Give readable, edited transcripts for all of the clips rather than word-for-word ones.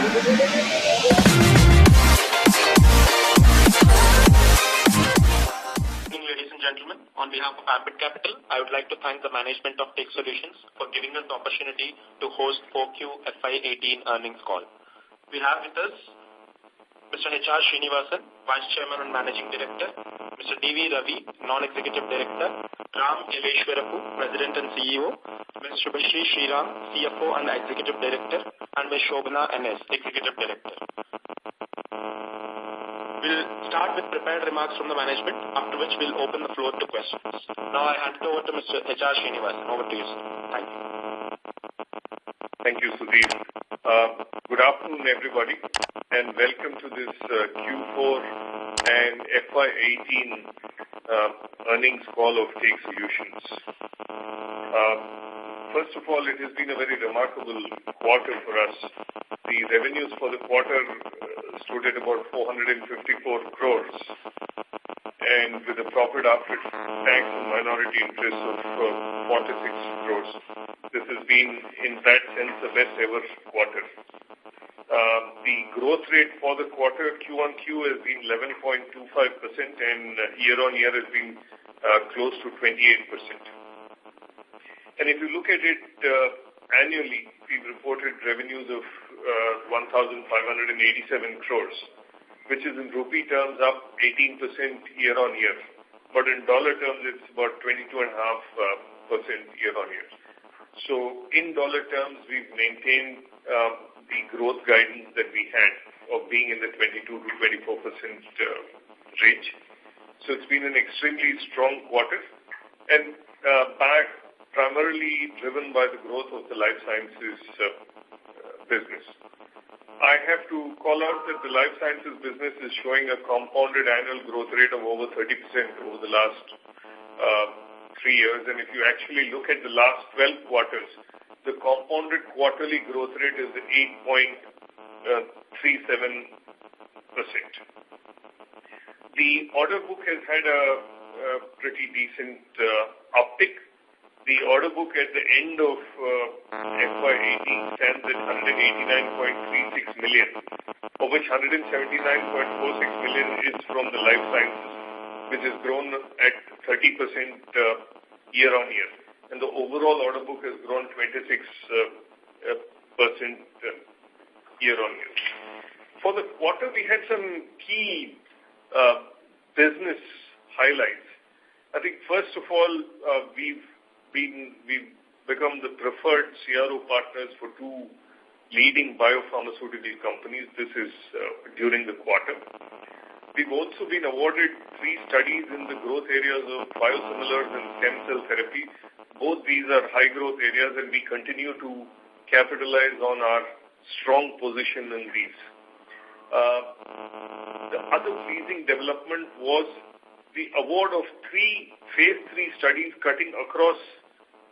Ladies and gentlemen, on behalf of Ambit Capital, I would like to thank the management of Tech Solutions for giving us the opportunity to host 4Q FY18 earnings call. We have with us Mr. H.R. Srinivasan, Vice Chairman and Managing Director, Mr. D.V. Ravi, Non-Executive Director, Ram Yeleshwarapu, President and CEO, Ms. Shubhashri Sriram, CFO and Executive Director, and Ms. Shobhana N.S., Executive Director. We'll start with prepared remarks from the management, after which we'll open the floor to questions. Now I hand it over to Mr. H.R. Srinivasan. Over to you, sir. Thank you. Thank you, Sudhir. Good afternoon, everybody, and welcome to this Q4 and FY18 earnings call of Tech Solutions. First of all, it has been a very remarkable quarter for us. The revenues for the quarter stood at about 454 crores, and with a profit after tax and minority interest of 46 crores. This has been, in that sense, the best ever quarter. The growth rate for the quarter, Q-on-Q, has been 11.25%, and year-on-year has been close to 28%. And if you look at it annually, we've reported revenues of 1,587 crores, which is in rupee terms up 18% year-on-year. But in dollar terms, it's about 22.5% year-on-year. So in dollar terms, we've maintained the growth guidance that we had of being in the 22 to 24% range. So it's been an extremely strong quarter, and primarily driven by the growth of the life sciences business. I have to call out that the life sciences business is showing a compounded annual growth rate of over 30% over the last 3 years. And if you actually look at the last 12 quarters, the compounded quarterly growth rate is 8.37%. The order book has had a pretty decent uptick. The order book at the end of FY18 stands at 189.36 million, of which 179.46 million is from the life sciences, which has grown at 30% year-on-year. And the overall order book has grown 26% year-on-year. For the quarter, we had some key business highlights. I think, first of all, we've become the preferred CRO partners for 2 leading biopharmaceutical companies. This is during the quarter. We've also been awarded 3 studies in the growth areas of biosimilars and stem cell therapy. Both these are high growth areas, and we continue to capitalize on our strong position in these. The other pleasing development was the award of 3 phase 3 studies cutting across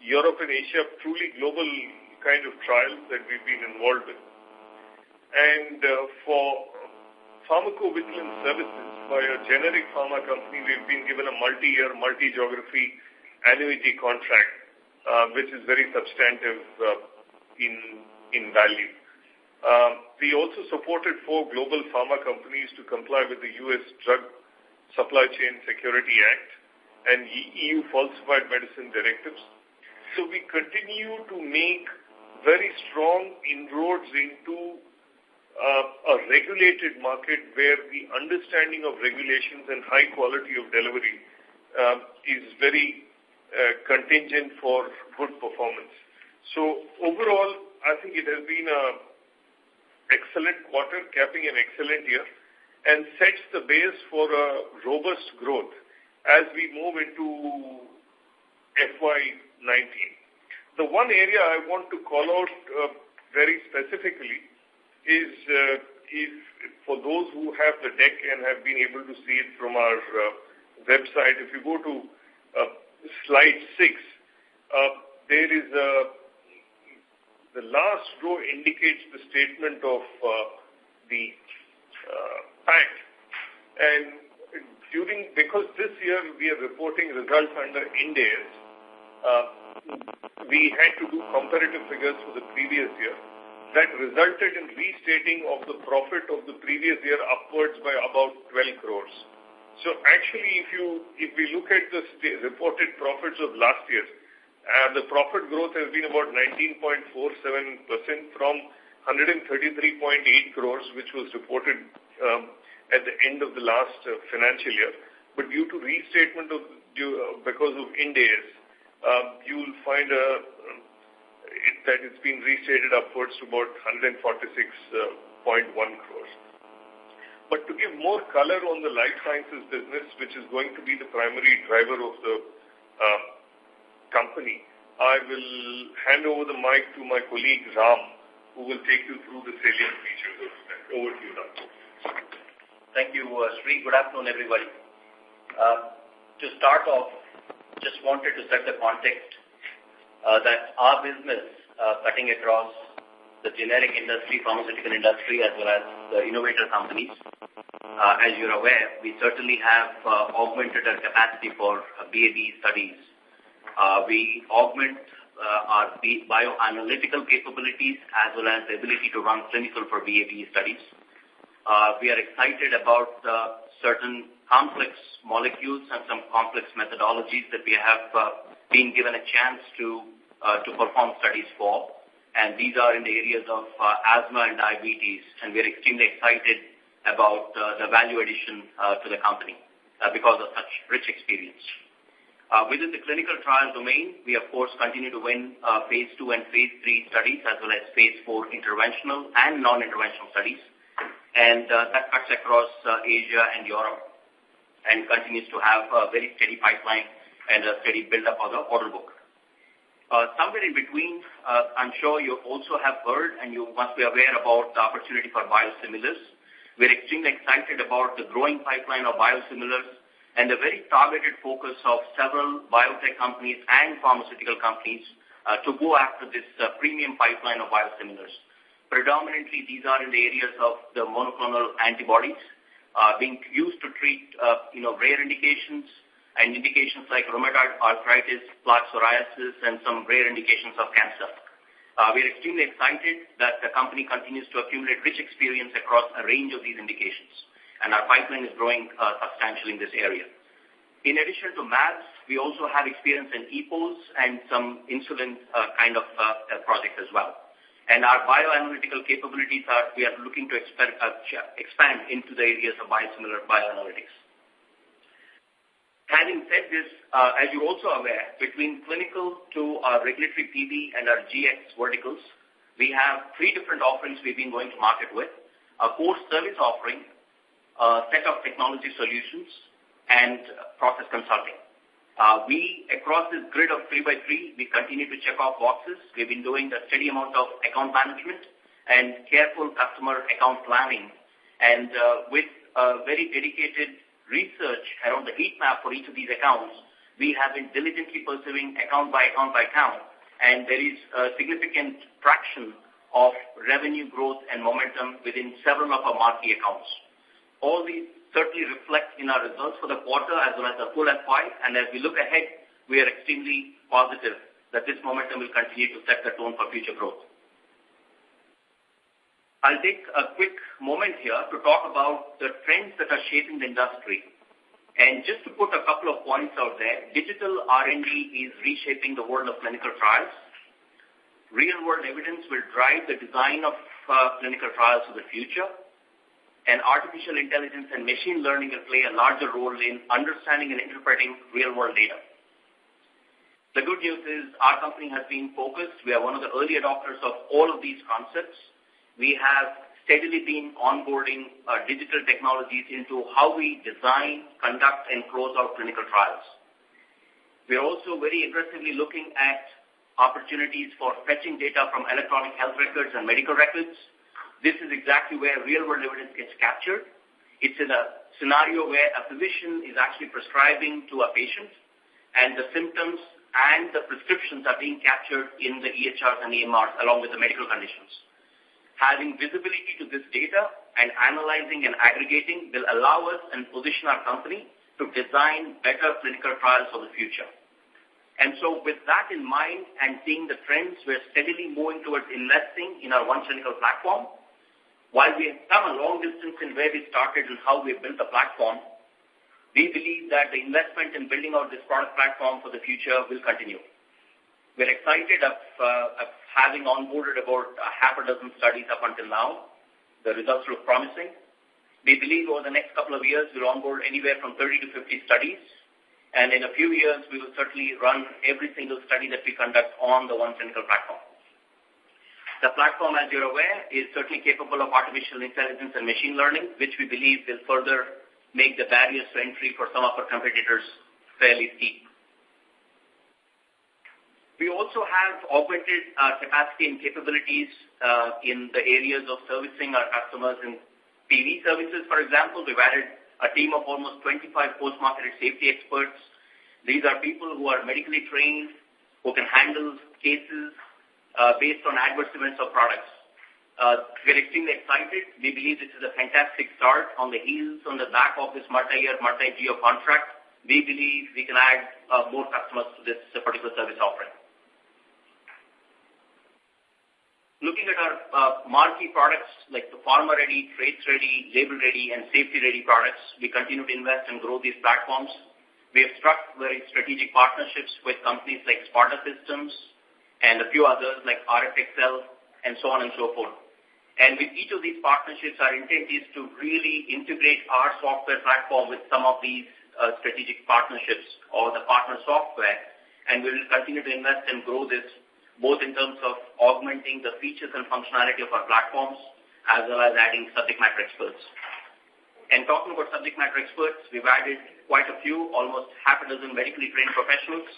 Europe and Asia, truly global kind of trials that we've been involved in. And for pharmacovigilance services by a generic pharma company, we've been given a multi-year, multi-geography annuity contract, which is very substantive in value. We also supported 4 global pharma companies to comply with the U.S. Drug Supply Chain Security Act and EU Falsified Medicine Directives. So we continue to make very strong inroads into a regulated market where the understanding of regulations and high quality of delivery is very contingent for good performance. So overall, I think it has been an excellent quarter, capping an excellent year, and sets the base for a robust growth as we move into FY19. The one area I want to call out very specifically is for those who have the deck and have been able to see it from our website. If you go to slide 6, there is the last row indicates the statement of the PAT. And because this year we are reporting results under Ind AS, we had to do comparative figures for the previous year. that resulted in restating of the profit of the previous year upwards by about 12 crores. So actually, if we look at the reported profits of last year, the profit growth has been about 19.47% from 133.8 crores, which was reported at the end of the last financial year. But due to restatement because of Ind AS, you will find that it's been restated upwards to about 146.1 crores. But to give more color on the life sciences business, which is going to be the primary driver of the company, I will hand over the mic to my colleague Ram, who will take you through the salient features of that. Over to you, Ram. Thank you, Sri. Good afternoon, everybody. To start off, just wanted to set the context that our business, cutting across the generic industry, pharmaceutical industry, as well as the innovator companies. As you're aware, we certainly have augmented our capacity for BAB studies. We augment our bioanalytical capabilities as well as the ability to run clinical for BAB studies. We are excited about certain complex molecules and some complex methodologies that we have been given a chance to perform studies for. And these are in the areas of asthma and diabetes, and we're extremely excited about the value addition to the company because of such rich experience. Within the clinical trial domain, we of course continue to win phase 2 and phase 3 studies as well as phase 4 interventional and non-interventional studies. And that cuts across Asia and Europe and continues to have a very steady pipeline and a steady build-up of the order book. Somewhere in between, I'm sure you also have heard and you must be aware about the opportunity for biosimilars. We're extremely excited about the growing pipeline of biosimilars and the very targeted focus of several biotech companies and pharmaceutical companies to go after this premium pipeline of biosimilars. Predominantly, these are in the areas of the monoclonal antibodies being used to treat rare indications and indications like rheumatoid arthritis, plaque psoriasis, and some rare indications of cancer. We are extremely excited that the company continues to accumulate rich experience across a range of these indications, and our pipeline is growing substantially in this area. In addition to MABs, we also have experience in EPOs and some insulin kind of projects as well. And our bioanalytical capabilities we are looking to expand into the areas of biosimilar bioanalytics. Having said this, as you're also aware, between clinical to our regulatory PB and our GX verticals, we have 3 different offerings we've been going to market with: a core service offering, a set of technology solutions, and process consulting. Across this grid of 3x3, we continue to check off boxes. We've been doing a steady amount of account management and careful customer account planning. And with a very dedicated research around the heat map for each of these accounts, we have been diligently pursuing account by account by account, and there is a significant traction of revenue growth and momentum within several of our marquee accounts. All these certainly reflect in our results for the quarter as well as the full FY, and as we look ahead, we are extremely positive that this momentum will continue to set the tone for future growth. I'll take a quick moment here to talk about the trends that are shaping the industry. And just to put a couple of points out there, digital R&D is reshaping the world of clinical trials. Real-world evidence will drive the design of clinical trials of the future. And artificial intelligence and machine learning will play a larger role in understanding and interpreting real-world data. The good news is our company has been focused. We are one of the early adopters of all of these concepts. We have steadily been onboarding digital technologies into how we design, conduct, and close out clinical trials. We are also very aggressively looking at opportunities for fetching data from electronic health records and medical records. This is exactly where real-world evidence gets captured. It's in a scenario where a physician is actually prescribing to a patient, and the symptoms and the prescriptions are being captured in the EHRs and EMRs along with the medical conditions. Having visibility to this data and analyzing and aggregating will allow us and position our company to design better clinical trials for the future. And so with that in mind and seeing the trends, we're steadily moving towards investing in our One Clinical platform. While we have come a long distance in where we started and how we built the platform, we believe that the investment in building out this product platform for the future will continue. We're excited of having onboarded about half a dozen studies up until now. The results look promising. We believe over the next couple of years, we'll onboard anywhere from 30 to 50 studies. And in a few years, we will certainly run every single study that we conduct on the One Clinical platform. The platform, as you're aware, is certainly capable of artificial intelligence and machine learning, which we believe will further make the barriers to entry for some of our competitors fairly steep. We also have augmented our capacity and capabilities in the areas of servicing our customers in PV services, for example. We've added a team of almost 25 post-marketed safety experts. These are people who are medically trained, who can handle cases based on adverse events of products. We're extremely excited. We believe this is a fantastic start on the heels, on the back of this multi-year, multi-geo contract. We believe we can add more customers to this particular service offering. Looking at our marquee products like the pharma-ready, trace-ready, label-ready, and safety-ready products, we continue to invest and grow these platforms. We have struck very strategic partnerships with companies like Sparta Systems and a few others like RFXL and so on and so forth. And with each of these partnerships, our intent is to really integrate our software platform with some of these strategic partnerships or the partner software, and we will continue to invest and grow this both in terms of augmenting the features and functionality of our platforms, as well as adding subject matter experts. And talking about subject matter experts, we've added quite a few, almost half a dozen medically trained professionals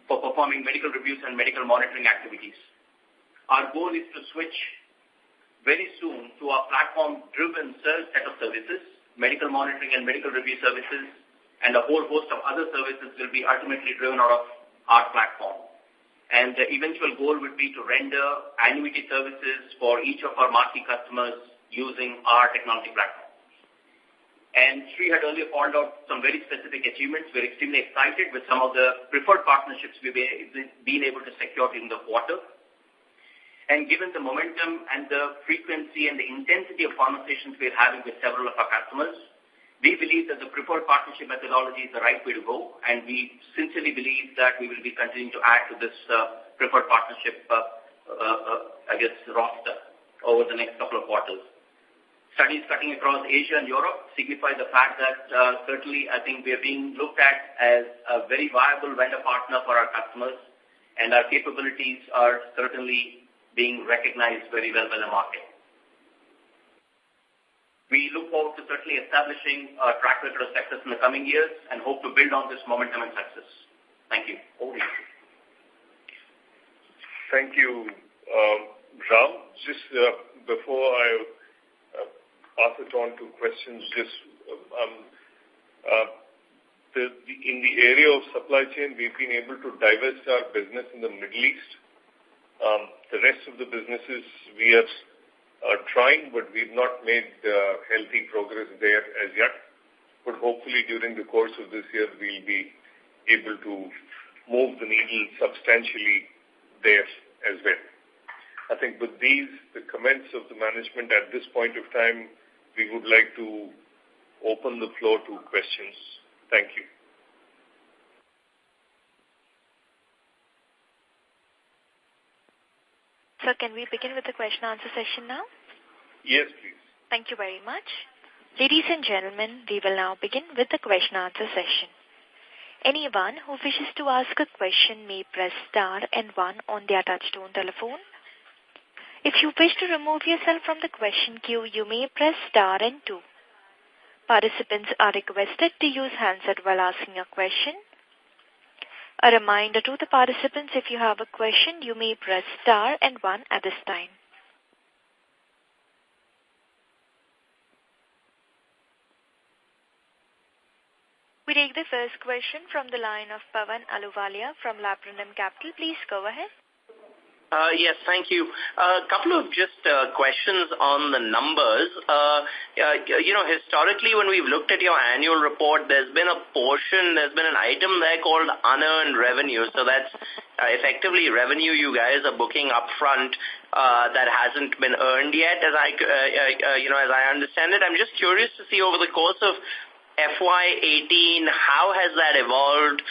for performing medical reviews and medical monitoring activities. Our goal is to switch very soon to a platform-driven set of services, medical monitoring and medical review services, and a whole host of other services will be ultimately driven out of our platform. And the eventual goal would be to render annuity services for each of our marquee customers using our technology platform. And Sri had earlier called out some very specific achievements. We're extremely excited with some of the preferred partnerships we've been able to secure in the quarter. And given the momentum and the frequency and the intensity of conversations we're having with several of our customers, we believe that the preferred partnership methodology is the right way to go, and we sincerely believe that we will be continuing to add to this preferred partnership, roster over the next couple of quarters. Studies cutting across Asia and Europe signify the fact that certainly I think we are being looked at as a very viable vendor partner for our customers, and our capabilities are certainly being recognized very well by the market. We look forward to certainly establishing a track record of success in the coming years and hope to build on this momentum and success. Thank you. Over to you. Thank you, Ram. Just before I pass it on to questions, in the area of supply chain, we've been able to divest our business in the Middle East. The rest of the businesses we are trying, but we've not made healthy progress there as yet. But hopefully during the course of this year, we'll be able to move the needle substantially there as well. I think with these, the comments of the management at this point of time, we would like to open the floor to questions. Thank you. Sir, can we begin with the question-answer session now? Yes, please. Thank you very much. Ladies and gentlemen, we will now begin with the question-answer session. Anyone who wishes to ask a question may press star and 1 on their touchtone telephone. If you wish to remove yourself from the question queue, you may press star and 2. Participants are requested to use handset while asking a question. A reminder to the participants, if you have a question, you may press star and 1 at this time. We take the first question from the line of Pawan Aluwalia from Laburnum Capital. Please go ahead. Yes, thank you. A couple of just questions on the numbers. Historically, when we've looked at your annual report, there's been an item there called unearned revenue. So that's effectively revenue you guys are booking upfront that hasn't been earned yet, as I understand it. I'm just curious to see over the course of FY18, how has that evolved?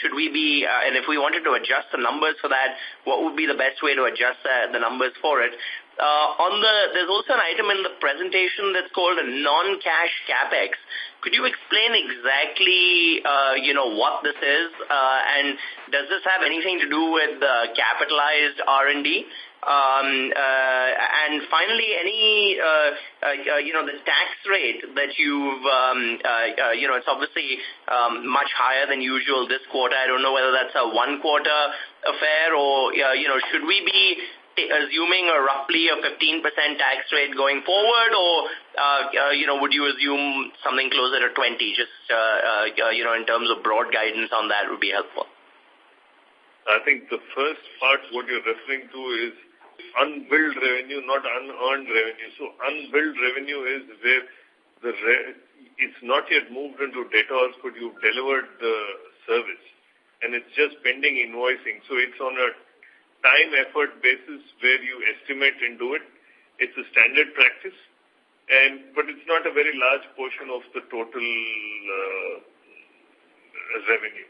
Should we be, and if we wanted to adjust the numbers for that, what would be the best way to adjust the numbers for it? There's also an item in the presentation that's called a non-cash capex. Could you explain exactly, what this is, and does this have anything to do with capitalized R&D? And finally, the tax rate that you've, it's obviously much higher than usual this quarter. I don't know whether that's a one-quarter affair or, should we be assuming roughly a 15% tax rate going forward, or, would you assume something closer to 20? Just, in terms of broad guidance on that would be helpful. I think the first part, what you're referring to is unbilled revenue, not unearned revenue. So unbilled revenue is where it's not yet moved into debtors, but you've delivered the service, and it's just pending invoicing. So it's on a time effort basis where you estimate and do it. It's a standard practice, but it's not a very large portion of the total revenue.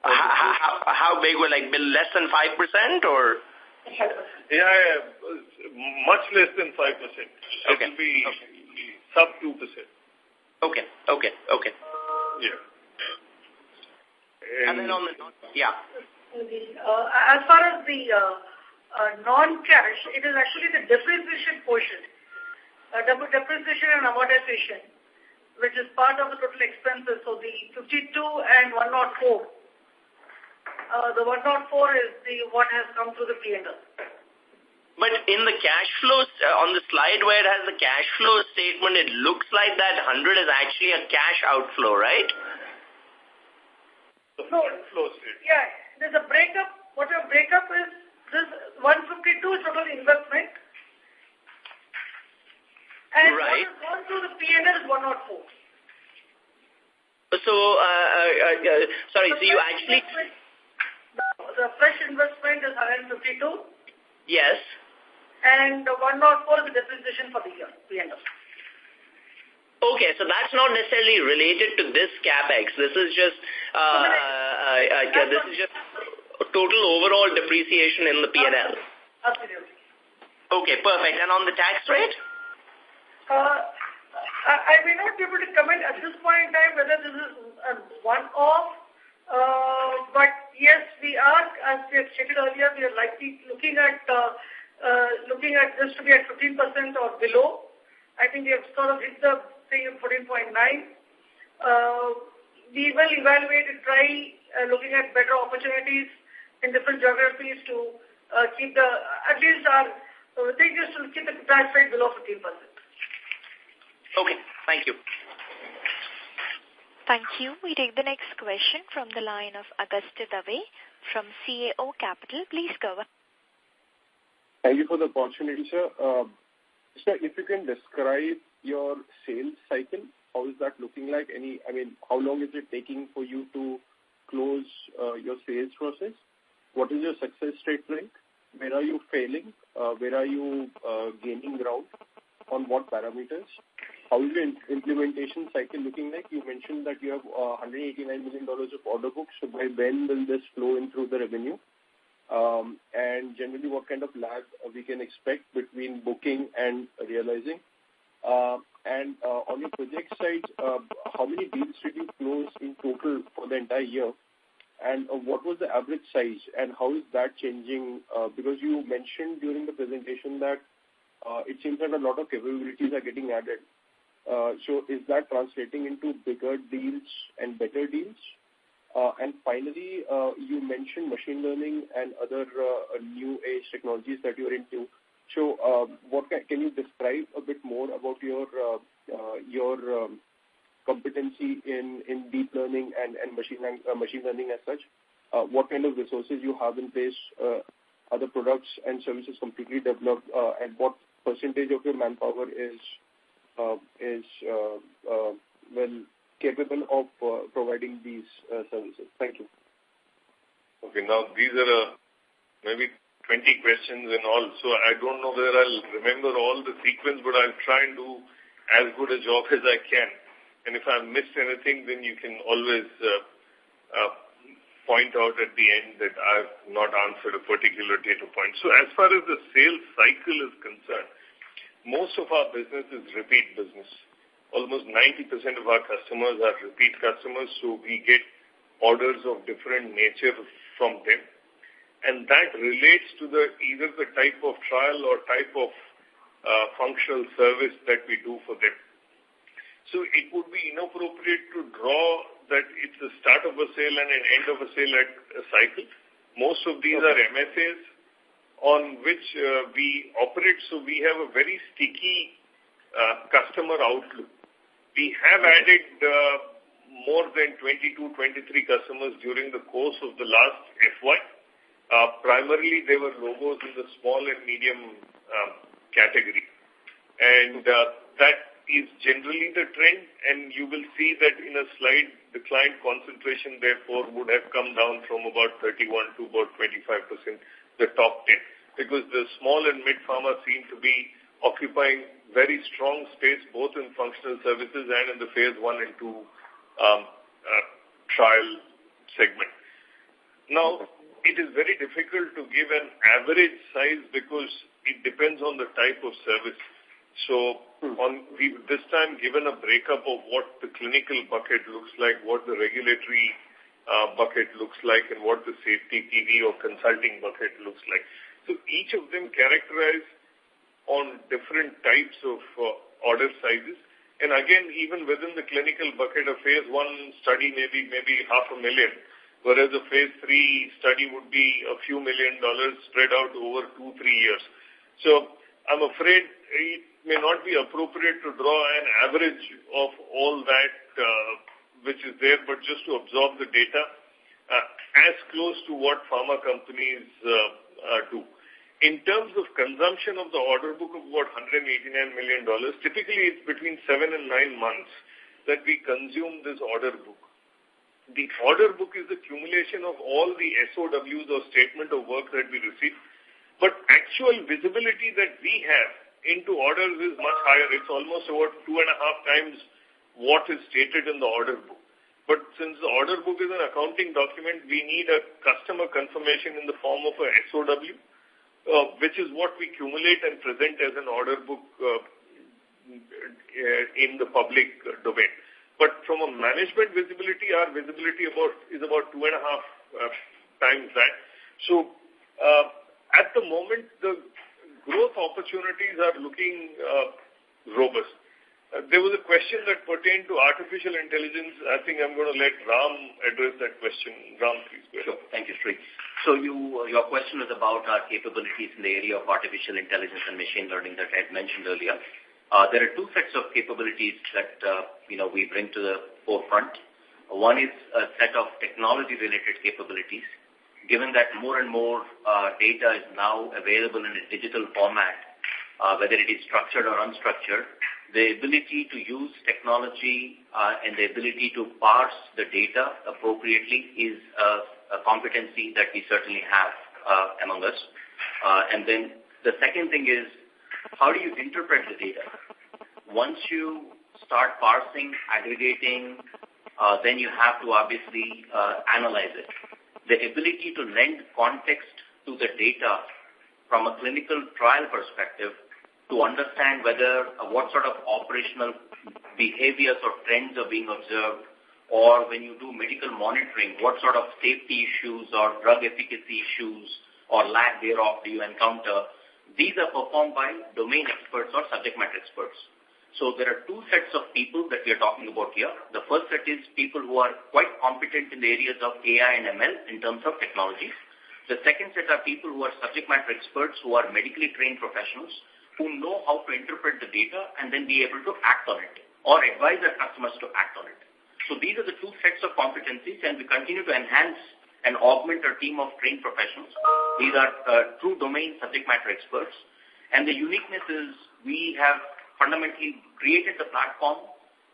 How big? Will less than 5% or? Yeah, much less than 5%. Okay. It will be sub 2%. Okay. Yeah. And then on the as far as the non-cash, it is actually the depreciation portion, depreciation and amortization, which is part of the total expenses. So the 52 and 104. The 104 is what has come through the P&L. But in the cash flows, on the slide where it has the cash flow statement, it looks like that 100 is actually a cash outflow, right? The fund flow statement. Yeah, there's a breakup. What a breakup is, this 152 is total investment. And right. What has gone through the P&L is 104. So, sorry, so you actually... The fresh investment is 152. Yes. And the 104 is the depreciation for the year, P&L. Okay, so that's not necessarily related to this capex. This is just total overall depreciation in the P&L. Absolutely. Okay, perfect. And on the tax rate? I may not be able to comment at this point in time whether this is a one-off. But yes, we are, as we have stated earlier, we are likely looking at this to be at 15% or below. I think we have sort of hit the thing at 14.9. We will evaluate and try looking at better opportunities in different geographies to keep at least our thing is to keep the tax rate below 15%. Okay, thank you. Thank you. We take the next question from the line of Agastya Dave from CAO Capital. Please go ahead. Thank you for the opportunity, sir. Sir, if you can describe your sales cycle, how is that looking like? How long is it taking for you to close your sales process? What is your success rate like? Where are you failing? Where are you gaining ground? On what parameters? How is your implementation cycle looking like? You mentioned that you have $189 million of order books. So by when will this flow in through the revenue? And generally, what kind of lag we can expect between booking and realizing? And on your project side, how many deals did you close in total for the entire year? And what was the average size? And how is that changing? Because you mentioned during the presentation that it seems that a lot of capabilities are getting added. So is that translating into bigger deals and better deals? And finally, you mentioned machine learning and other new age technologies that you're into. So can you describe a bit more about your competency in deep learning and machine learning as such? what kind of resources you have in place, are the products and services completely developed, and what percentage of your manpower is capable of providing these services? Thank you. Okay, now these are maybe 20 questions in all, so I don't know whether I'll remember all the sequence, but I'll try and do as good a job as I can. And if I've missed anything, then you can always point out at the end that I've not answered a particular data point. So as far as the sales cycle is concerned, most of our business is repeat business. Almost 90% of our customers are repeat customers, so we get orders of different nature from them. And that relates to either the type of trial or type of functional service that we do for them. So it would be inappropriate to draw that it's the start of a sale and an end of a sale at a cycle. Most of these are MSAs on which we operate, so we have a very sticky customer outlook. We have added more than 22, 23 customers during the course of the last FY. Primarily, they were logos in the small and medium category. And that is generally the trend, and you will see that in a slide, the client concentration, therefore, would have come down from about 31 to about 25%, the top 10, because the small and mid-pharma seem to be occupying very strong space, both in functional services and in the phase 1 and 2 trial segment. Now, it is very difficult to give an average size because it depends on the type of service. So we've this time given a breakup of what the clinical bucket looks like, what the regulatory bucket looks like, and what the safety PV or consulting bucket looks like. So each of them characterized on different types of order sizes. And again, even within the clinical bucket, a phase 1 study maybe $500,000, whereas a phase 3 study would be a few $1 million spread out over 2-3 years. So I'm afraid it may not be appropriate to draw an average of all that which is there, but just to absorb the data as close to what pharma companies do. In terms of consumption of the order book of about $189 million, typically it's between 7 and 9 months that we consume this order book. The order book is the accumulation of all the SOWs or statement of work that we receive, but actual visibility that we have into orders is much higher. It's almost about 2.5 times what is stated in the order book. But since the order book is an accounting document, we need a customer confirmation in the form of a SOW, which is what we accumulate and present as an order book in the public domain. But from a management visibility, our visibility is about 2.5 times that. So at the moment, the growth opportunities are looking robust. There was a question that pertained to artificial intelligence. I think I'm going to let Ram address that question. Ram, please go ahead. Sure. Thank you, Sri. So your question was about our capabilities in the area of artificial intelligence and machine learning that I had mentioned earlier. There are two sets of capabilities that we bring to the forefront. One is a set of technology-related capabilities. Given that more and more data is now available in a digital format, whether it is structured or unstructured, the ability to use technology and the ability to parse the data appropriately is a competency that we certainly have among us. And then the second thing is, how do you interpret the data? Once you start parsing, aggregating, then you have to obviously analyze it. The ability to lend context to the data from a clinical trial perspective to understand whether what sort of operational behaviors or trends are being observed, or when you do medical monitoring, what sort of safety issues or drug efficacy issues or lack thereof do you encounter. These are performed by domain experts or subject matter experts. So there are two sets of people that we are talking about here. The first set is people who are quite competent in the areas of AI and ML in terms of technologies. The second set are people who are subject matter experts, who are medically trained professionals, who know how to interpret the data and then be able to act on it or advise their customers to act on it. So these are the two sets of competencies, and we continue to enhance and augment our team of trained professionals. These are true domain subject matter experts. And the uniqueness is we have fundamentally created the platform,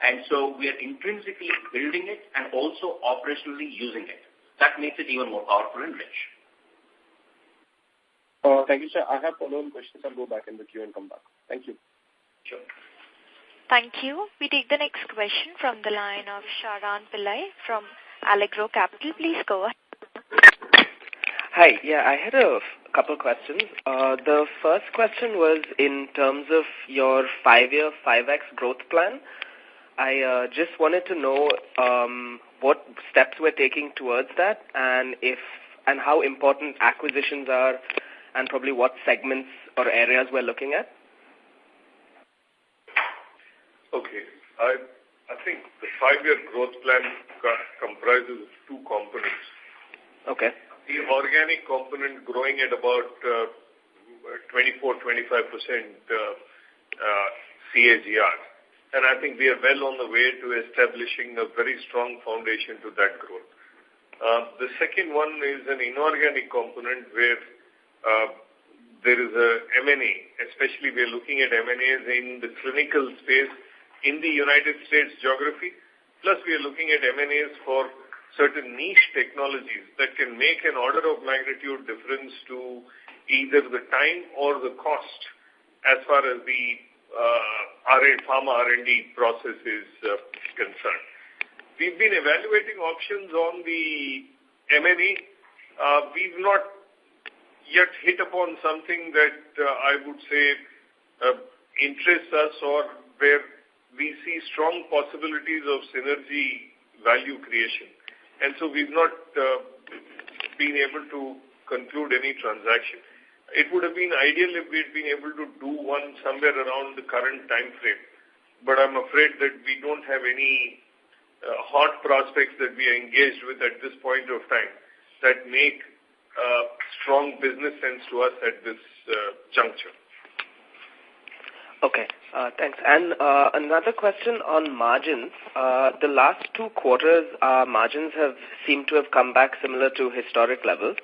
and so we are intrinsically building it and also operationally using it. That makes it even more powerful and rich. Thank you, sir. I have follow-on questions. I'll go back in the queue and come back. Thank you. Sure. Thank you. We take the next question from the line of Sharan Pillai from Allegro Capital. Please go ahead. Hi. Yeah, I had a couple questions. The first question was in terms of your 5-year 5X growth plan. I just wanted to know what steps we're taking towards that, and how important acquisitions are, and probably what segments or areas we're looking at. Okay. I think the 5-year growth plan comprises of two components. Okay. The organic component growing at about 24-25% CAGR. And I think we are well on the way to establishing a very strong foundation to that growth. The second one is an inorganic component where there is a M&A, especially we are looking at M&As in the clinical space in the United States geography. Plus we are looking at M&As for certain niche technologies that can make an order of magnitude difference to either the time or the cost as far as the pharma R&D process is concerned. We've been evaluating options on the M&A. We've not yet hit upon something that I would say interests us or where we see strong possibilities of synergy value creation. And so we've not been able to conclude any transaction. It would have been ideal if we'd been able to do one somewhere around the current time frame. But I'm afraid that we don't have any hot prospects that we are engaged with at this point of time that make strong business sense to us at this juncture. Okay, thanks. And another question on margins. The last 2 quarters, margins have seemed to have come back similar to historic levels.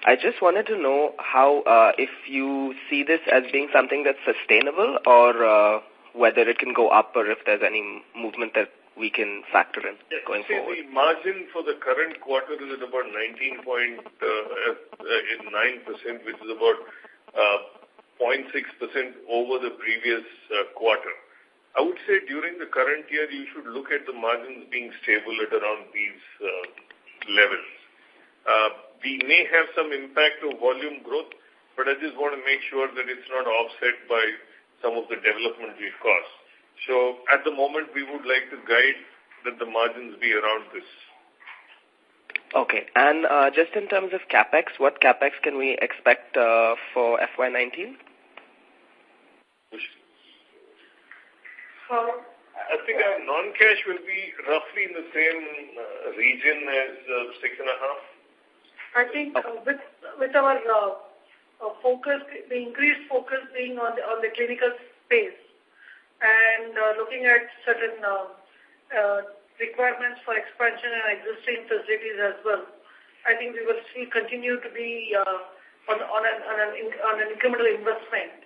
I just wanted to know how, if you see this as being something that's sustainable, or whether it can go up, or if there's any movement that we can factor in going forward. The margin for the current quarter is at about 19.9%, which is about 0.6% over the previous quarter. I would say during the current year, you should look at the margins being stable at around these levels. We may have some impact of volume growth, but I just want to make sure that it's not offset by some of the development we've caused. So at the moment, we would like to guide that the margins be around this. Okay. And just in terms of CapEx, what CapEx can we expect for FY19? I think our non-cash will be roughly in the same region as 6.5. I think with our focus, the increased focus being on the clinical space and looking at certain requirements for expansion and existing facilities as well, I think we will still continue to be on an incremental investment,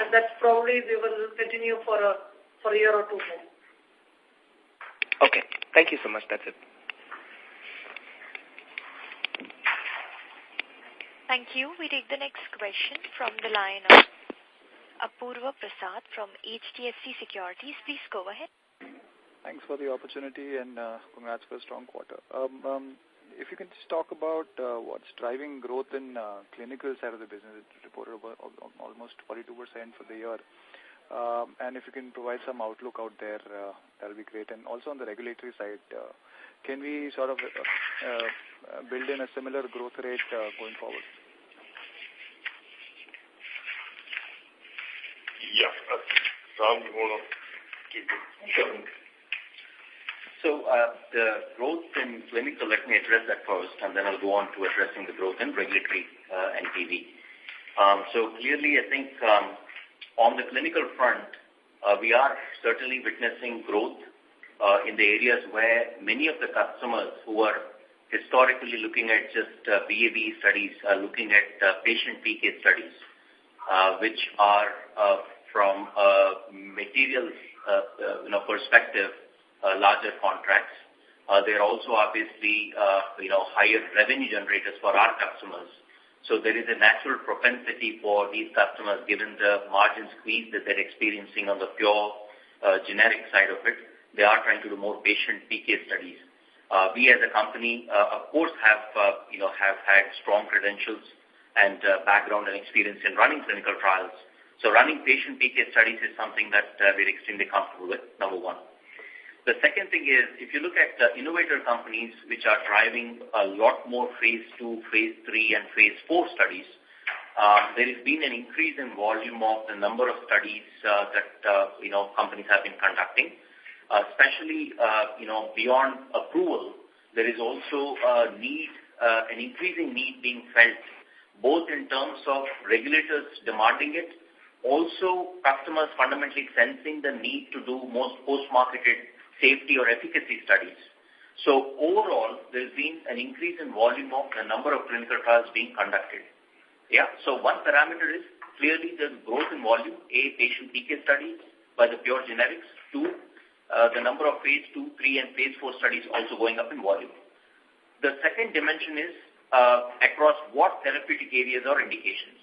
and that's probably we will continue for a year or 2 more. Okay. Thank you so much. That's it. Thank you. We take the next question from the line of Apurva Prasad from HDFC Securities. Please go ahead. Thanks for the opportunity and congrats for a strong quarter. If you can just talk about what's driving growth in clinical side of the business. It reported about almost 42% for the year. And if you can provide some outlook out there, that'll be great. And also on the regulatory side, can we sort of build in a similar growth rate going forward? Yeah. Ram, you want to take it? Sure. So the growth in clinical, let me address that first, and then I'll go on to addressing the growth in regulatory and TV. So clearly, I think on the clinical front, we are certainly witnessing growth in the areas where many of the customers who are historically looking at just BAB studies, looking at patient PK studies, which are from a materials perspective, larger contracts. They're also obviously higher revenue generators for our customers. So there is a natural propensity for these customers, given the margin squeeze that they're experiencing on the pure generic side of it. They are trying to do more patient PK studies. We as a company, of course, have had strong credentials and background and experience in running clinical trials. So running patient PK studies is something that we're extremely comfortable with, number one. The second thing is, if you look at innovator companies which are driving a lot more phase 2, phase 3, and phase 4 studies, there has been an increase in volume of the number of studies that companies have been conducting. Especially, beyond approval, there is also an increasing need being felt, both in terms of regulators demanding it, also customers fundamentally sensing the need to do most post-marketed safety or efficacy studies. So overall, there's been an increase in volume of the number of clinical trials being conducted. Yeah. So one parameter is clearly the growth in volume, A, patient PK studies by the pure generics, 2, the number of phase 2, 3, and phase 4 studies also going up in volume. The second dimension is across what therapeutic areas or indications.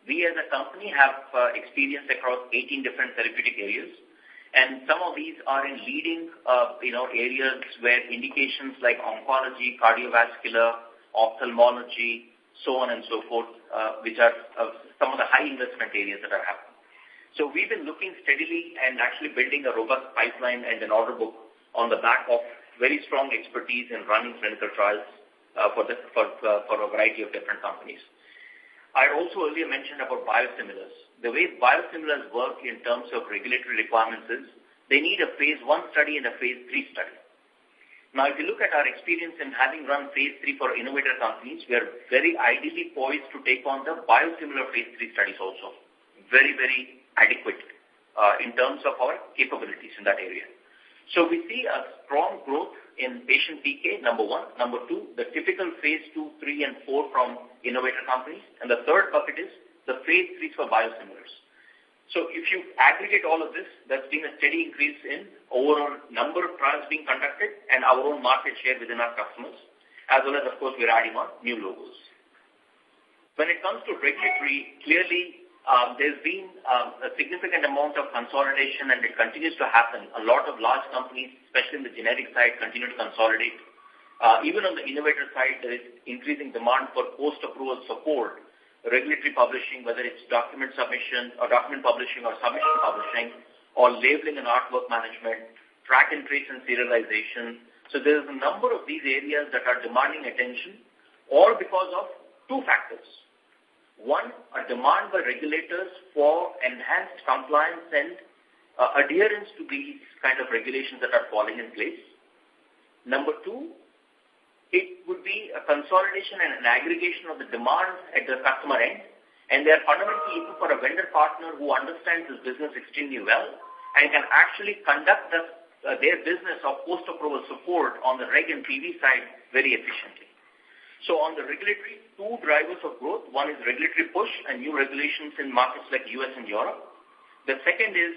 We as a company have experience across 18 different therapeutic areas, and some of these are in leading areas where indications like oncology, cardiovascular, ophthalmology, so on and so forth, which are some of the high investment areas that are happening. So we've been looking steadily and actually building a robust pipeline and an order book on the back of very strong expertise in running clinical trials for a variety of different companies. I also earlier mentioned about biosimilars. The way biosimilars work in terms of regulatory requirements is they need a phase 1 study and a phase 3 study. Now, if you look at our experience in having run phase 3 for innovator companies, we are very ideally poised to take on the biosimilar phase 3 studies also. Very, very adequate in terms of our capabilities in that area. So we see a strong growth in patient PK, number one. Number two, the typical phase 2, 3, and 4 from innovator companies. And the third bucket is the phase 3 for biosimilars. So if you aggregate all of this, there's been a steady increase in overall number of trials being conducted and our own market share within our customers, as well as, of course, we're adding on new logos. When it comes to regulatory, clearly there's been a significant amount of consolidation, and it continues to happen. A lot of large companies, especially in the generic side, continue to consolidate. Even on the innovator side, there is increasing demand for post-approval support, regulatory publishing, whether it's document submission or document publishing or submission publishing, or labeling and artwork management, track and trace and serialization. So there's a number of these areas that are demanding attention, all because of two factors. One, a demand by regulators for enhanced compliance and adherence to these kind of regulations that are falling in place. Number two, it would be a consolidation and an aggregation of the demand at the customer end, and they are fundamentally looking for a vendor partner who understands this business extremely well and can actually conduct their business of post-approval support on the reg and PV side very efficiently. So on the regulatory, two drivers of growth. One is regulatory push and new regulations in markets like US and Europe. The second is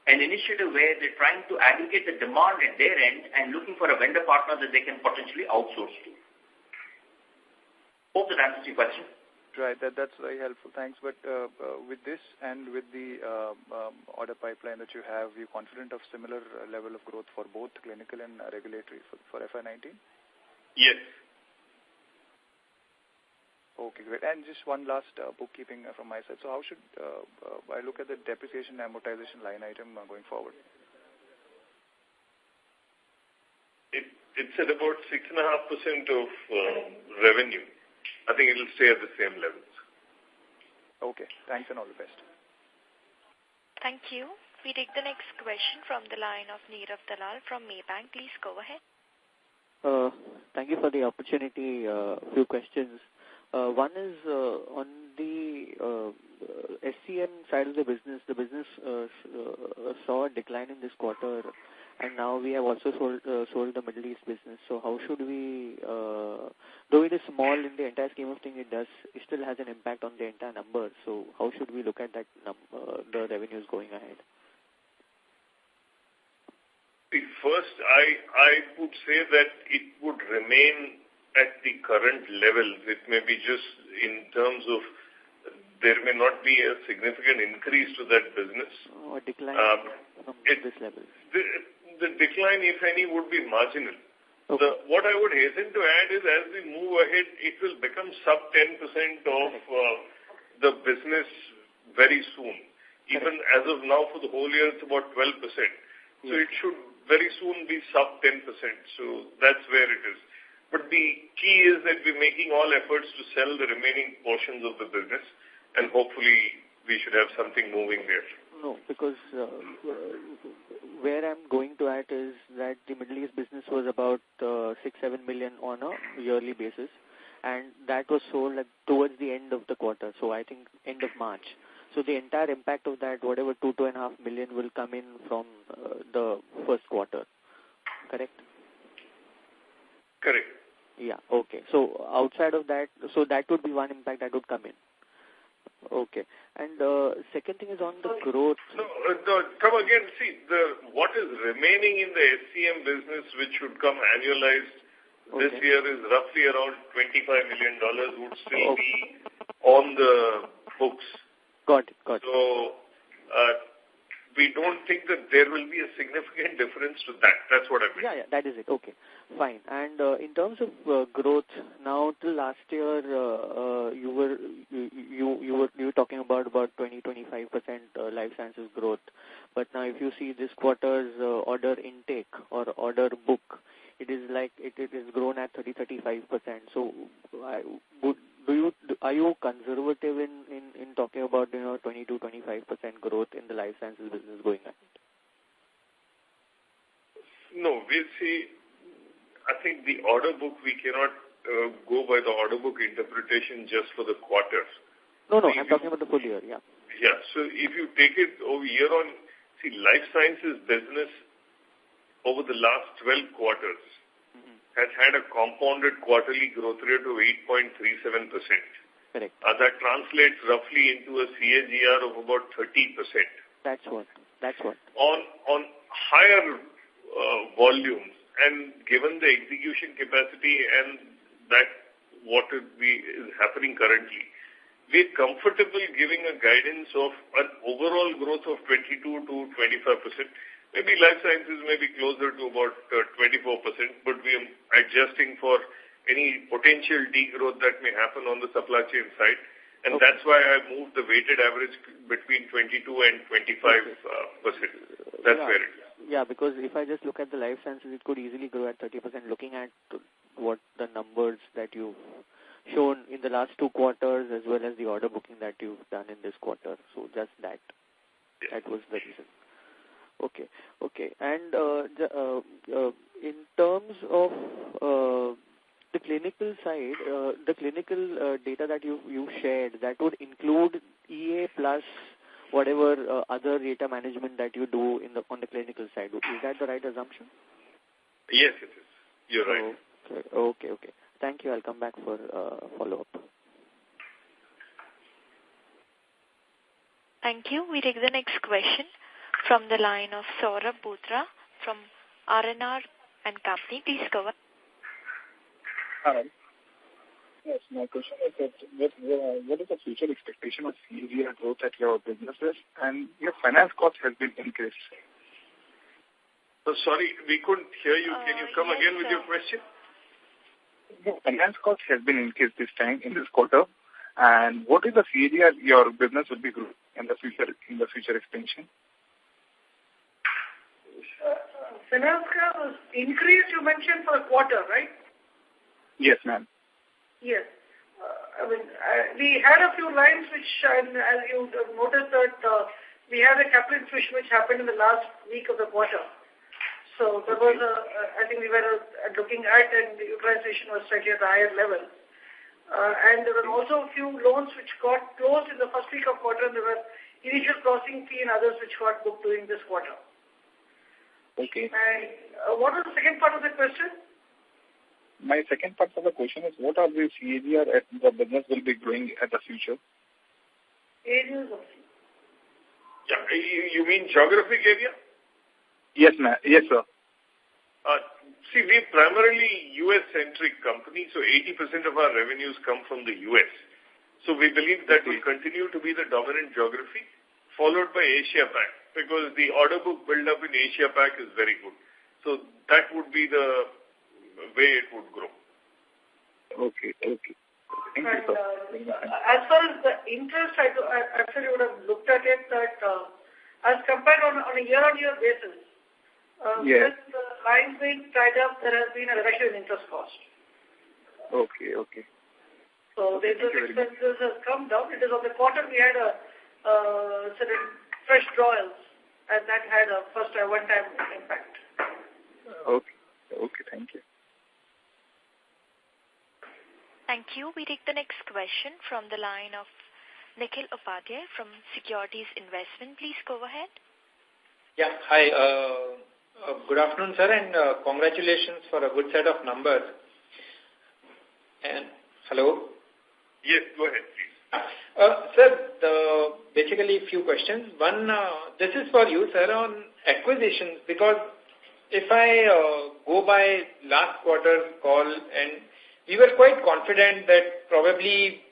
an initiative where they're trying to aggregate the demand at their end and looking for a vendor partner that they can potentially outsource to. Hope that answers your question. Right, that's very helpful. Thanks. But with this and with the order pipeline that you have, are you confident of similar level of growth for both clinical and regulatory for FY19? Yes. Okay, great. And just one last bookkeeping from my side. So how should I look at the depreciation and amortization line item going forward? It's at about 6.5% of revenue. I think it will stay at the same levels. Okay. Thanks and all the best. Thank you. We take the next question from the line of Neerav Dalal from Maybank. Please go ahead. Thank you for the opportunity. Few questions. One is on the SCN side of the business. The business saw a decline in this quarter, and now we have also sold the Middle East business. So how should we, though it is small in the entire scheme of things, it still has an impact on the entire number. So how should we look at that the revenues going ahead? First, I would say that it would remain at the current levels. It may be just in terms of there may not be a significant increase to that business. Or decline from this level? The decline, if any, would be marginal. Okay. What I would hasten to add is as we move ahead, it will become sub 10% of the business very soon. Even as of now, for the whole year, it's about 12%. So it should very soon be sub 10%. So that's where it is. But the key is that we're making all efforts to sell the remaining portions of the business, and hopefully we should have something moving there. No, because where I'm going to at is that the Middle East business was about 6-7 million on a yearly basis, and that was sold towards the end of the quarter, so I think end of March. So the entire impact of that, whatever 2.5 million will come in from the first quarter, correct? Correct. Yeah, okay. So outside of that, so that would be one impact that would come in. Okay. And second thing is on the growth. No, come again. See, what is remaining in the SCM business, which should come annualized this year, is roughly around $25 million, would still be on the books. Got it. So we don't think that there will be a significant difference to that. That's what I mean. Yeah, that is it. Okay, fine. And in terms of growth, now till last year, you were talking about 20-25% life sciences growth. But now, if you see this quarter's order intake or order book, it is like it is grown at 30-35%. So, are you conservative in talking about 20-25% growth in the life sciences business going ahead? No, we'll see. I think the order book, we cannot go by the order book interpretation just for the quarter. No, I'm talking about the full year, yeah. Yeah, so if you take it over year on, see, life sciences business over the last 12 quarters has had a compounded quarterly growth rate of 8.37%. Correct. That translates roughly into a CAGR of about 30%. That's what. On higher volumes, and given the execution capacity and that what is happening currently, we're comfortable giving a guidance of an overall growth of 22 to 25%. Maybe life sciences may be closer to about 24%, but we are adjusting for any potential degrowth that may happen on the supply chain side. And that's why I moved the weighted average between 22 and 25%. That's where it is. Yeah, because if I just look at the life sciences, it could easily grow at 30%, looking at what the numbers that you've shown in the last 2 quarters as well as the order booking that you've done in this quarter. So just that. That was the reason. Okay. And in terms of the clinical side, the clinical data that you shared, that would include EA plus whatever other data management that you do on the clinical side. Is that the right assumption? Yes, it is. You're right. Okay. Thank you. I'll come back for follow-up. Thank you. We take the next question from the line of Saurabh Bothra from R&R and Company. Please go ahead. Hi. Yes, my question is that what is the future expectation of CAGR growth at your businesses, and your finance cost has been increased? Sorry, we couldn't hear you. Can you come again with your question? The finance cost has been increased this time in this quarter, and what is the CAGR your business will be growing in the future expansion? Finance cost was increased, you mentioned, for a quarter, right? Yes, ma'am. Yes. We had a few lines which, as you noticed that we had a capital infusion which happened in the last week of the quarter. So there was I think we were looking at, and the utilization was slightly at a higher level. And there were also a few loans which got closed in the first week of quarter, and there were initial processing fee and others which got booked during this quarter. Okay. And what was the second part of the question? My second part of the question is, what are the CAGR at the business will be growing at the future? Areas of. Yeah, you mean geographic area? Yes, ma'am. Yes, sir. See, we're primarily U.S.-centric company, so 80% of our revenues come from the U.S. So we believe that will continue to be the dominant geography, followed by Asia-Pac, because the order book build-up in Asia-Pac is very good. So that would be the way it would grow. Okay. Thank you, sir. As far as the interest, I actually would have looked at it that as compared on a year-on-year basis, yes. with the lines being tied up, there has been a reduction in interest cost. Okay. So the interest expenses has come down. It is on the quarter we had a certain fresh drawals, and that had a one-time impact. Okay, thank you. Thank you. We take the next question from the line of Nikhil Upadhyay from Securities Investment. Please go ahead. Yeah, hi. Good afternoon, sir, and congratulations for a good set of numbers. And hello? Yes, go ahead, please. Sir, basically a few questions. One, this is for you, sir, on acquisitions, because if I go by last quarter's call, and we were quite confident that probably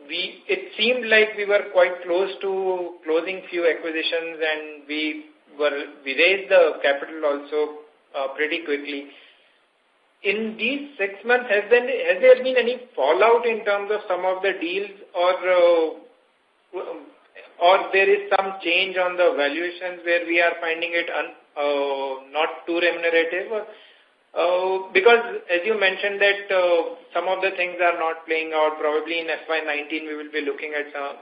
it seemed like we were quite close to closing few acquisitions, and we raised the capital also pretty quickly. In these 6 months, has there been any fallout in terms of some of the deals, or there is some change on the valuations where we are finding it not too remunerative? Because as you mentioned that some of the things are not playing out, probably in FY19 we will be looking at some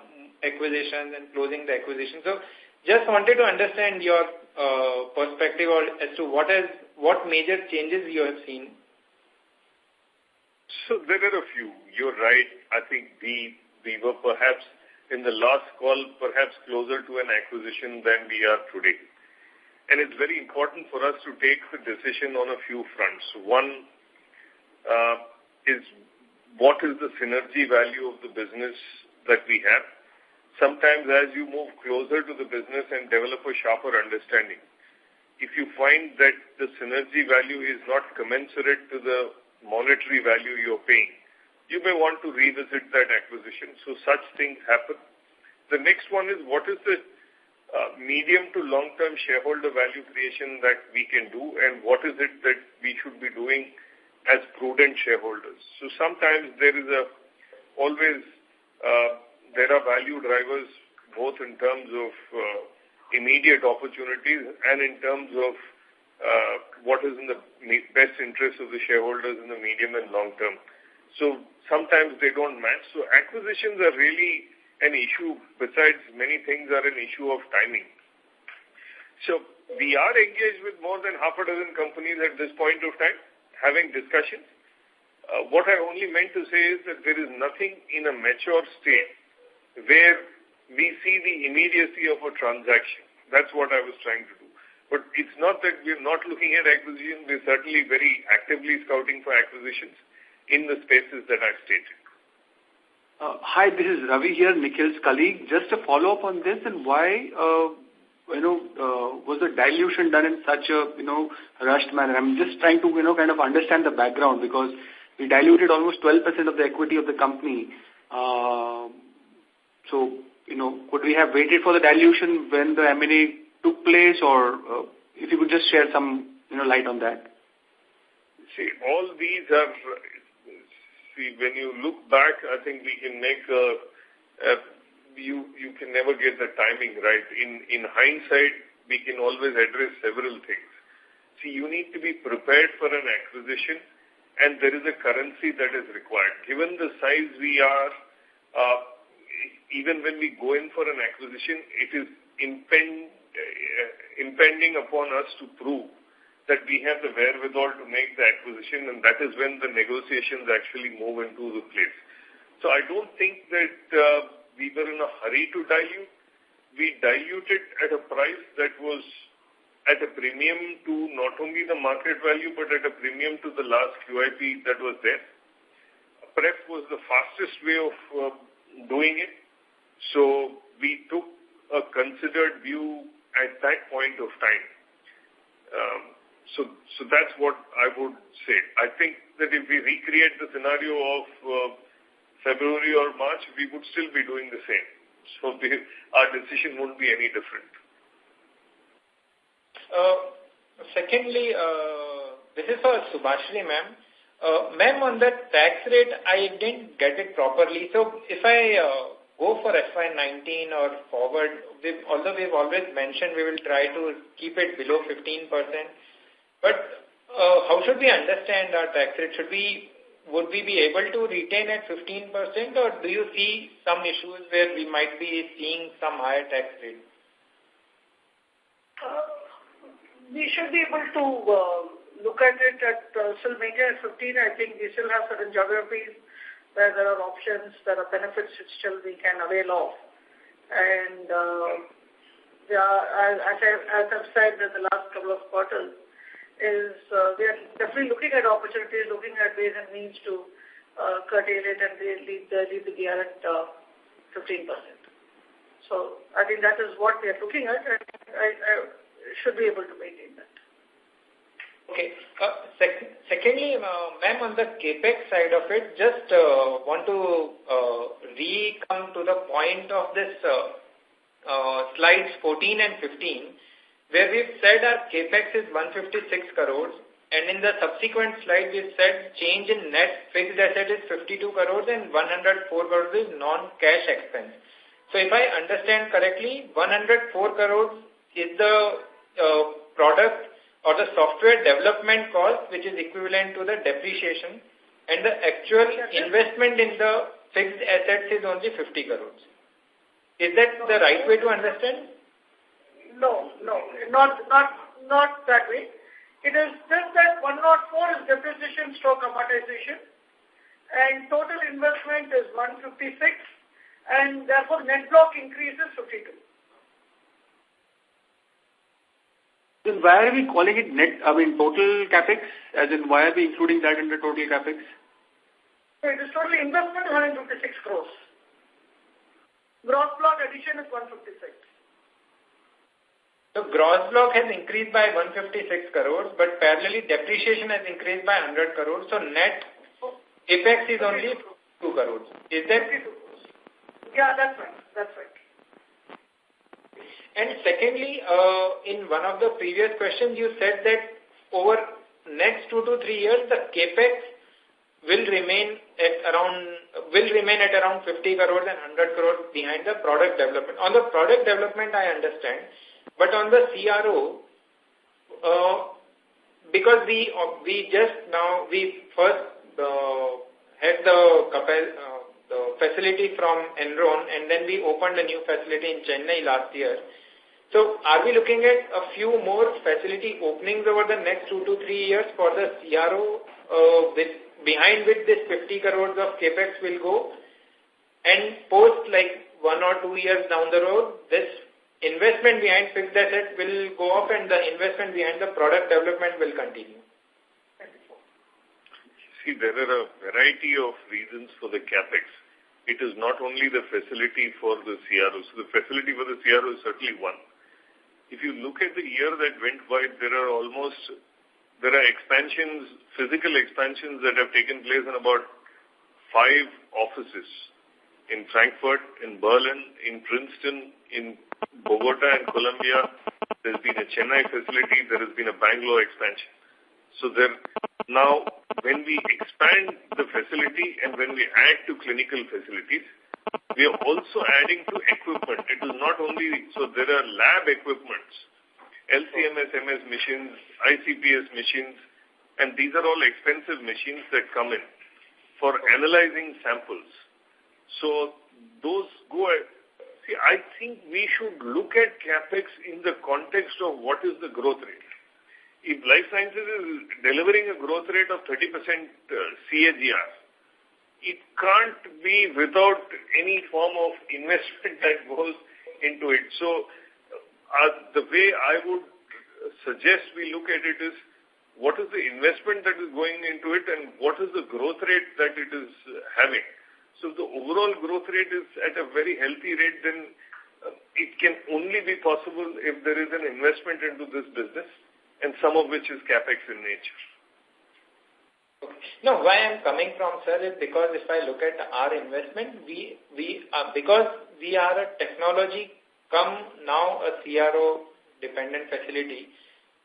acquisitions and closing the acquisition. So just wanted to understand your perspective as to what major changes you have seen. So there are a few. You're right. I think we were perhaps in the last call perhaps closer to an acquisition than we are today. And it's very important for us to take the decision on a few fronts. One is what is the synergy value of the business that we have. Sometimes as you move closer to the business and develop a sharper understanding, if you find that the synergy value is not commensurate to the monetary value you're paying, you may want to revisit that acquisition. So such things happen. The next one is what is the medium to long-term shareholder value creation that we can do, and what is it that we should be doing as prudent shareholders. So sometimes there is there are value drivers both in terms of immediate opportunities and in terms of what is in the best interest of the shareholders in the medium and long term. So sometimes they don't match. So acquisitions are really an issue, besides many things are an issue of timing. So we are engaged with more than half a dozen companies at this point of time, having discussions. What I only meant to say is that there is nothing in a mature state where we see the immediacy of a transaction. That's what I was trying to do. But it's not that we're not looking at acquisitions. We're certainly very actively scouting for acquisitions in the spaces that I've stated. Hi, this is Ravi here, Nikhil's colleague. Just a follow-up on this, and why, was the dilution done in such a, rushed manner? I'm just trying to, kind of understand the background, because we diluted almost 12% of the equity of the company. So, could we have waited for the dilution when the M&A took place, or if you could just share some, light on that? See, all these are... when you look back, I think we can make you can never get the timing right. In hindsight, we can always address several things. See, you need to be prepared for an acquisition, and there is a currency that is required. Given the size we are, even when we go in for an acquisition, it is impending upon us to prove that we have the wherewithal to make the acquisition, and that is when the negotiations actually move into the place. So I don't think that we were in a hurry to dilute. We diluted at a price that was at a premium to not only the market value, but at a premium to the last QIP that was there. Pref was the fastest way of doing it. So we took a considered view at that point of time. So that's what I would say. I think that if we recreate the scenario of February or March, we would still be doing the same. So our decision won't be any different. Secondly, this is for Subhashri ma'am. Ma'am, on the tax rate, I didn't get it properly. So if I go for FY19 or forward, although we've always mentioned we will try to keep it below 15%, but how should we understand our tax rate? Would we be able to retain at 15%, or do you see some issues where we might be seeing some higher tax rate? We should be able to look at it at still maintain at 15. I think we still have certain geographies where there are options, there are benefits which still we can avail of. And as I've said in the last couple of quarters, we are definitely looking at opportunities, looking at ways and means to curtail it and leave the gear at 15%. So I think that is what we are looking at, and I should be able to maintain that. Okay. Secondly, ma'am, on the CAPEX side of it, just want to come to the point of this slides 14 and 15, where we've said our CAPEX is 156 crores, and in the subsequent slide we've said change in net fixed asset is 52 crores and 104 crores is non-cash expense. So if I understand correctly, 104 crores is the product or the software development cost, which is equivalent to the depreciation, and the actual investment in the fixed assets is only 50 crores. Is that the right way to understand? No, not that way. It is just that 104 is depreciation stroke amortization, and total investment is 156, and therefore net block increase is 52. Then why are we calling it total CAPEX? As in, why are we including that in the total CAPEX? So it is total investment 156 crores. Gross block addition is 156. So gross block has increased by 156 crores, but parallelly depreciation has increased by 100 crores. So net CAPEX is only 2 crores. Is that? Yeah, that's right. And secondly, in one of the previous questions, you said that over next 2 to 3 years, the CAPEX will remain at around 50 crores and 100 crores behind the product development. On the product development, I understand. But on the CRO, because we first had the facility from Enron, and then we opened a new facility in Chennai last year. So are we looking at a few more facility openings over the next 2 to 3 years for the CRO, behind which this 50 crores of CAPEX will go, and post like 1 or 2 years down the road, this investment behind fixed assets will go up and the investment behind the product development will continue? See, there are a variety of reasons for the CAPEX. It is not only the facility for the CRO. So the facility for the CRO is certainly one. If you look at the year that went by, there are expansions, physical expansions that have taken place in about 5 offices. In Frankfurt, in Berlin, in Princeton, in Bogota and Colombia. There's been a Chennai facility. There has been a Bangalore expansion. So now, when we expand the facility and when we add to clinical facilities, we are also adding to equipment. It is not only, so there are lab equipments, LCMS, MS machines, ICPS machines, and these are all expensive machines that come in for analyzing samples. So those go at, see, I think we should look at CAPEX in the context of what is the growth rate. If life sciences is delivering a growth rate of 30% CAGR, it can't be without any form of investment that goes into it. So the way I would suggest we look at it is what is the investment that is going into it and what is the growth rate that it is having. So if the overall growth rate is at a very healthy rate, then it can only be possible if there is an investment into this business, and some of which is capex in nature. No, why I'm coming from, sir, is because if I look at our investment, because we are a technology now a CRO dependent facility.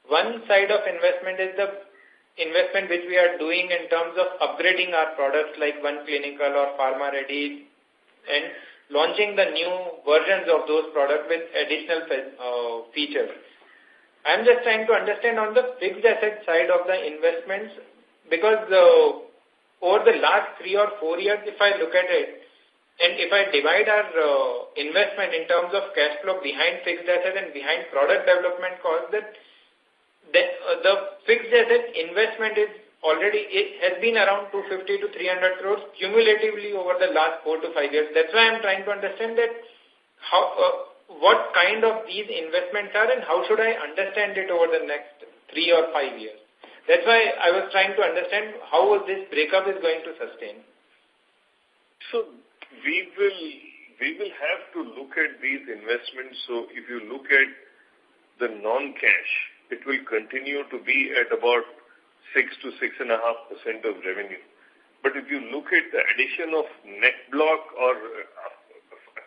One side of investment is the investment which we are doing in terms of upgrading our products like one clinical or pharma ready and launching the new versions of those products with additional features. I'm just trying to understand on the fixed asset side of the investments, because over the last 3 or 4 years, if I look at it, and if I divide our investment in terms of cash flow behind fixed asset and behind product development cost, the fixed asset investment is it has been around 250 to 300 crores cumulatively over the last 4 to 5 years. That's why I'm trying to understand that what kind of these investments are and how should I understand it over the next 3 or 5 years. That's why I was trying to understand how this breakup is going to sustain. So we will have to look at these investments. So if you look at the non-cash, it will continue to be at about 6 to 6.5% of revenue. But if you look at the addition of net block or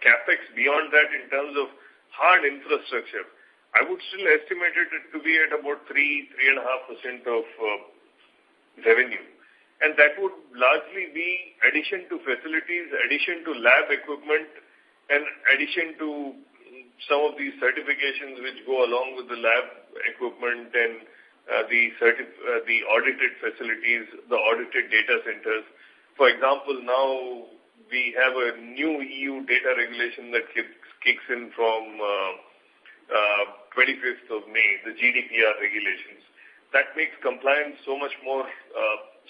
capex beyond that in terms of hard infrastructure, I would still estimate it to be at about 3.5% of revenue. And that would largely be addition to facilities, addition to lab equipment, and addition to some of these certifications which go along with the lab equipment and the audited facilities, the audited data centers. For example, now we have a new EU data regulation that kicks in from 25th of May, the GDPR regulations. That makes compliance so much more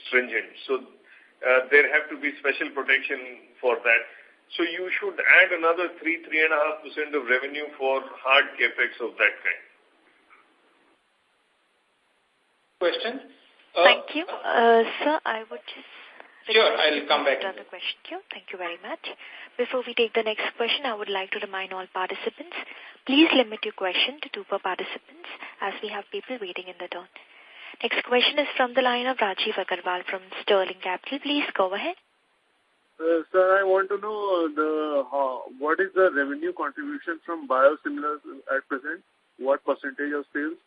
stringent. So there have to be special protection for that. So you should add another 3.5% of revenue for hard capex of that kind. Question? Thank you. Sir, I would just... Sure, I'll come back. The question queue. Thank you very much. Before we take the next question, I would like to remind all participants, please limit your question to 2 per participants as we have people waiting in the turn. Next question is from the line of Rajiv Agarwal from Sterling Capital. Please go ahead. Sir, I want to know what is the revenue contribution from biosimilars at present? What percentage of sales?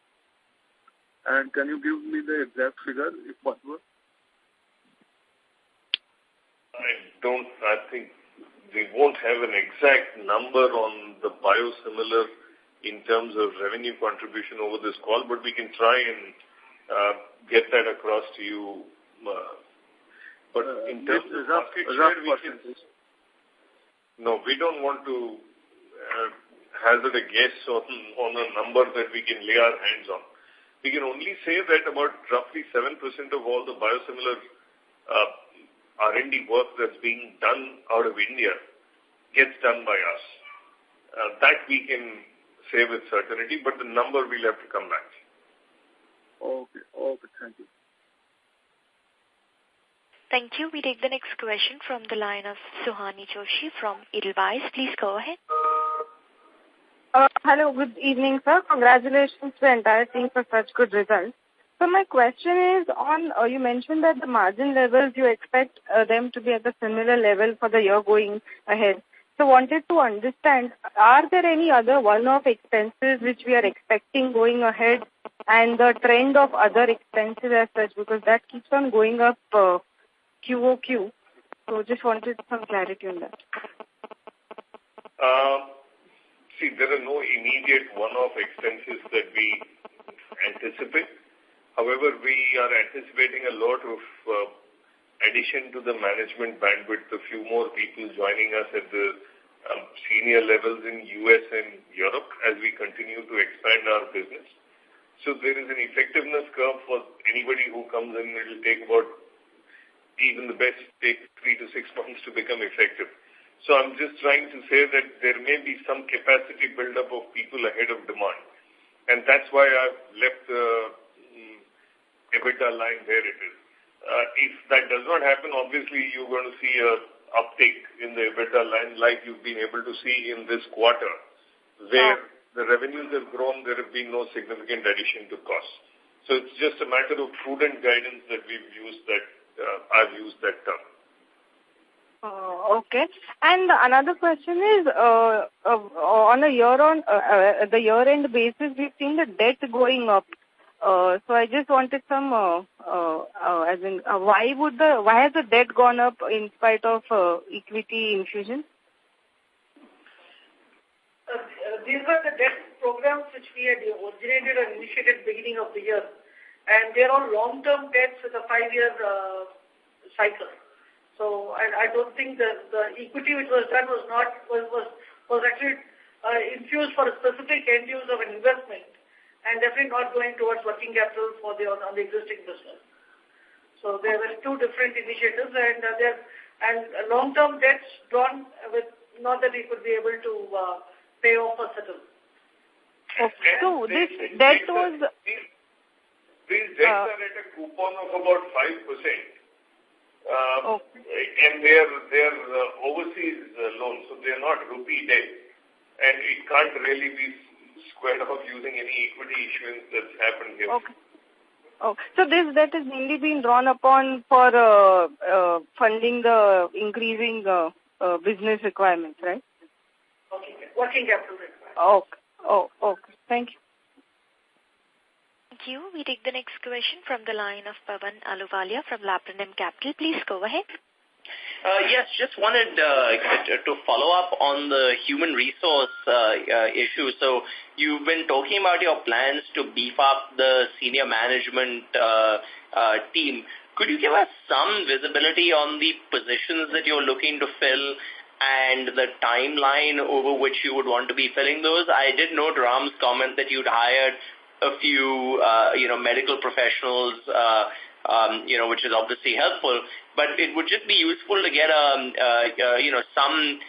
And can you give me the exact figure, if possible? I think we won't have an exact number on the biosimilar in terms of revenue contribution over this call, but we can try and get that across to you. But in terms of market share, no, we don't want to hazard a guess on a number that we can lay our hands on. We can only say that about roughly 7% of all the biosimilar R&D work that's being done out of India gets done by us. That we can say with certainty, but the number we'll have to come back. Okay, thank you. Thank you. We take the next question from the line of Suhani Joshi from Edelweiss. Please go ahead. Hello, good evening, sir. Congratulations to the entire team for such good results. So my question is on, you mentioned that the margin levels, you expect them to be at a similar level for the year going ahead. So wanted to understand, are there any other one-off expenses which we are expecting going ahead and the trend of other expenses as such, because that keeps on going up QOQ. So just wanted some clarity on that. See, there are no immediate one-off expenses that we anticipate. However, we are anticipating a lot of addition to the management bandwidth, a few more people joining us at the senior levels in US and Europe as we continue to expand our business. So there is an effectiveness curve for anybody who comes in. It will take about, even the best, take 3 to 6 months to become effective. So I'm just trying to say that there may be some capacity buildup of people ahead of demand. And that's why I've left the EBITDA line where it is. If that does not happen, obviously you're going to see a uptick in the EBITDA line like you've been able to see in this quarter, where the revenues have grown, there have been no significant addition to costs. So it's just a matter of prudent guidance that we've used that, I've used that term. Okay. And another question is, on a the year-end basis, we've seen the debt going up. So I just wanted some, why has the debt gone up in spite of equity infusion? These were the debt programs which we had originated and initiated beginning of the year. And they're all long-term debts with a 5-year cycle. So I don't think that the equity which was done was actually infused for a specific end use of an investment, and definitely not going towards working capital for on the existing business. So there were two different initiatives, and long-term debts drawn with not that we could be able to pay off or settle. Okay. So this debt was... These debts are at a coupon of about 5%. And they're overseas loans, so they're not rupee debt. And it can't really be squared off using any equity issuance that's happened here. Okay. Oh, so this debt is mainly being drawn upon for funding the increasing business requirements, right? Working capital requirements. Okay. Okay. Thank you. Thank you. We take the next question from the line of Pavan Aluwalia from Laburnum Capital. Please go ahead. Yes, just wanted to follow up on the human resource issue. So you've been talking about your plans to beef up the senior management team. Could you give us some visibility on the positions that you're looking to fill and the timeline over which you would want to be filling those? I did note Ram's comment that you'd hired a few, medical professionals, which is obviously helpful. But it would just be useful to get some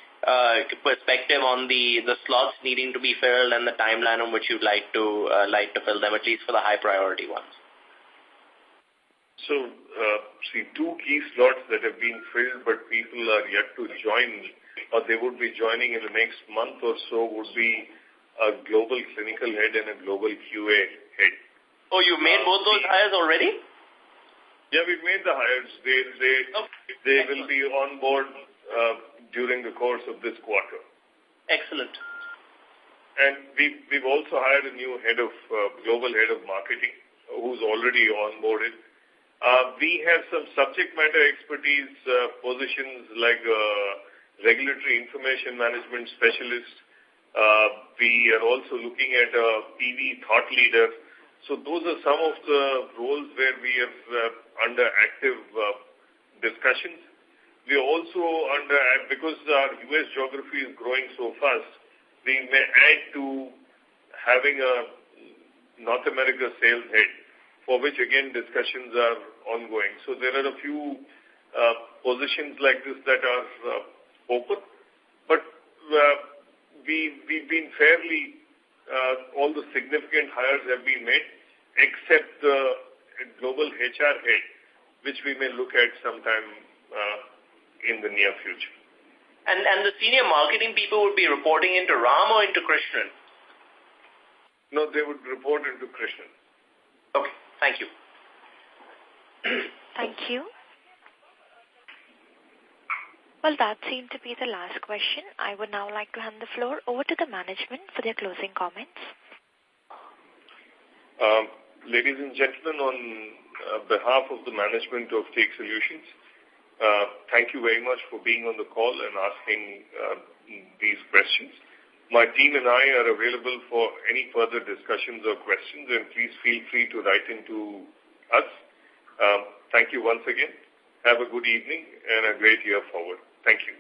perspective on the slots needing to be filled and the timeline on which you'd like to fill them, at least for the high priority ones. So, two key slots that have been filled, but people are yet to join, or they would be joining in the next month or so, would be a global clinical head and a global QA head. Oh, you've made both those hires already? Yeah, we've made the hires. They will be on board during the course of this quarter. Excellent. And we've also hired a new global head of marketing who's already onboarded. We have some subject matter expertise positions like regulatory information management specialist. We are also looking at a PV thought leader. So those are some of the roles where we have under active discussions. We are also because our U.S. geography is growing so fast, we may add to having a North America sales head, for which again discussions are ongoing. So there are a few positions like this that are open, but we've been fairly, all the significant hires have been made, except the global HR head, which we may look at sometime in the near future. And the senior marketing people would be reporting into Ram or into Krishnan? No, they would report into Krishnan. Okay, thank you. Thank you. Well, that seemed to be the last question. I would now like to hand the floor over to the management for their closing comments. Ladies and gentlemen, on behalf of the management of Take Solutions, thank you very much for being on the call and asking these questions. My team and I are available for any further discussions or questions, and please feel free to write into us. Thank you once again. Have a good evening and a great year forward. Thank you.